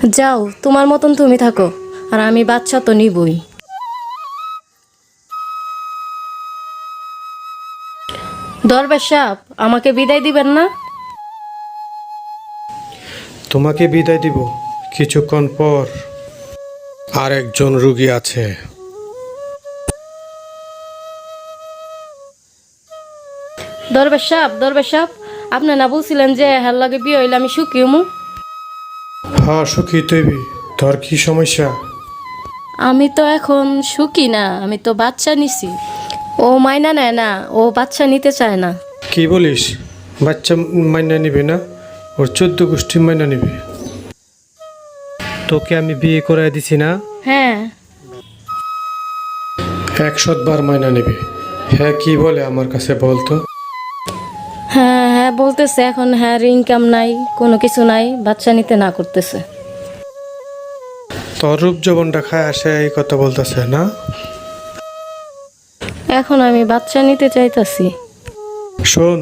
যাও, তোমার মতন তুমি থাকো, আর আমি বাচ্চা তো নিবই। দরবেশ সাহেব, আমাকে বিদায় দিবেন না? তোমাকে বিদায় দিব কিছুক্ষণ পর। আর একজন রুগী আছে। দরবেশ সাহেব, আপনি না বলছিলেন যে হ্যার লাগে বিয়ে হইলে আমি সুখী হমু? হ্যাঁ, সুখী তৈবি। তোর কি সমস্যা? আমি তো এখন সুখী না, আমি তো বাচ্চা নিছি। ও মাইনা নেয় না, ও বাচ্চা নিতে চায় না। কি বলিস? বাচ্চা মাইনা নিবে না? ওর 14 গোষ্ঠী মাইনা নিবে। তোকে আমি বিয়ে করাই দিছি না? হ্যাঁ। 100 বার মাইনা নিবে। হ্যাঁ, কি বলে আমার কাছে বলতো? হ্যাঁ হ্যাঁ বলতেছে, এখন হ্যাঁ ইনকাম নাই, কোনো কিছু নাই, বাচ্চা নিতে না করতেছে। তোর রূপ যৌবনটা খায় আসে এই কথা বলতেছে না? এখন আমি বাচ্চা নিতে চাইতাছি। শোন,